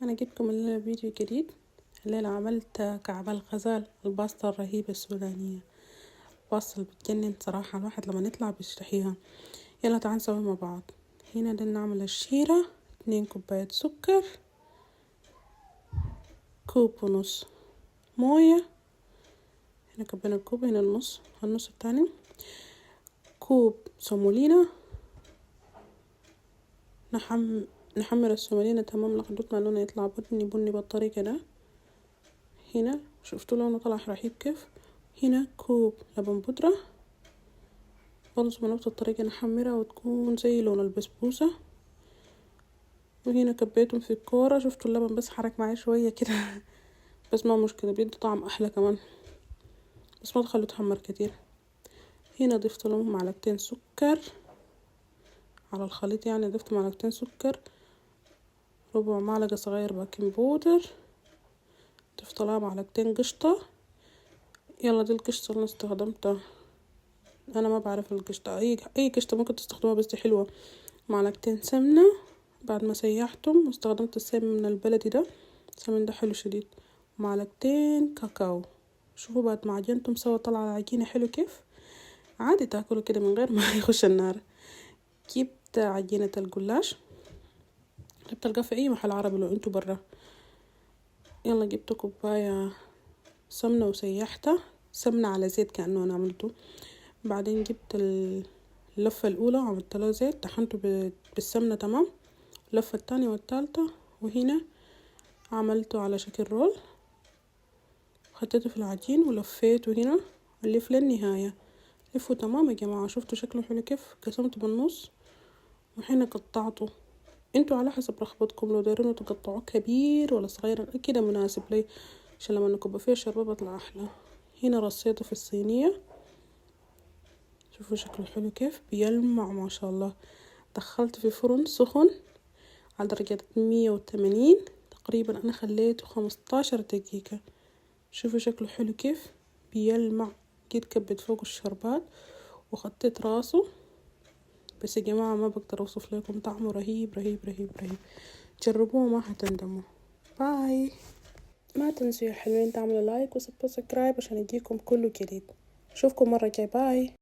انا جبتكم الليلة فيديو جديد. الليلة عملت كعب الغزال، الباستا الرهيبة السودانية. باستا بتجنن صراحة، الواحد لما يطلع بيشتهيها. يلا تعال نسوي مع بعض. هنا بدنا نعمل الشيرة، 2 كوباية سكر، 1.5 كوب موية. هنا كبينا الكوب، هنا النص التاني. كوب سومولينا، نحمر السومولينا تمام لحد ما لونه يطلع بني بني بالطريقة ده. هنا شفتوا لونه طلع رهيب كيف. هنا كوب لبن بودرة برضو بنفس الطريقة نحمرها وتكون زي لون البسبوسة. وهنا كبيتهم في الكورة، شفتوا اللبن بس حرك معي شوية كده بس ما مشكلة، بيدي طعم أحلى كمان، بس ما تخلوا تحمر كتير. هنا ضفت لهم 2 معلقة سكر على الخليط، يعني ضفت 2 معلقة سكر، ربع معلقة صغير باكنج بودر، ضفت لها 2 معلقة قشطة. يلا دي القشطة اللي استخدمتها، انا ما بعرف القشطة، اي قشطة ممكن تستخدمها بس دي حلوة. 2 معلقة سمنة بعد ما سيحتم، واستخدمت السمن البلدي ده، السمن ده حلو شديد. 2 معلقة كاكاو. شوفوا بعد ما عجنتم سوا طلع العجينة حلو كيف. عادي تاكلوا كده من غير ما يخش النار. جبت عجينة الجلاش، بتلقاه في اي محل عربي لو انتو برا. يلا جبت كوباية سمنة وسيحتها، سمنة على زيت كأنه انا عملته. بعدين جبت اللفة الأولى وعملت له زيت، طحنته بالسمنة تمام. اللفة التانية والتالتة، وهنا عملته على شكل رول، خدته في العجين ولفيته هنا، ألف للنهاية. لفوا تمام يا جماعة، شفتوا شكله حلو كيف. قسمته بالنص وهنا قطعته، انتوا على حسب رغبتكم، لو دايرينه تقطعوه كبير ولا صغير كده مناسب لي، عشان لما نكب فيه الشربة بطلع أحلى. هنا رصيته في الصينية، شوفوا شكله حلو كيف بيلمع ما شاء الله. دخلت في فرن سخن على درجة 180 تقريبا، انا خليته 15 دقيقة. شوفوا شكله حلو كيف بيلمع. جيت كبت فوق الشربات وخطيت راسه، بس يا جماعة ما بقدر اوصف لكم طعمه رهيب رهيب رهيب رهيب. جربوه ما هتندموا. باي. ما تنسوا يا حلوين تعملوا لايك وسبسكرايب عشان يجيكم كله جديد. اشوفكم مرة جاي. باي.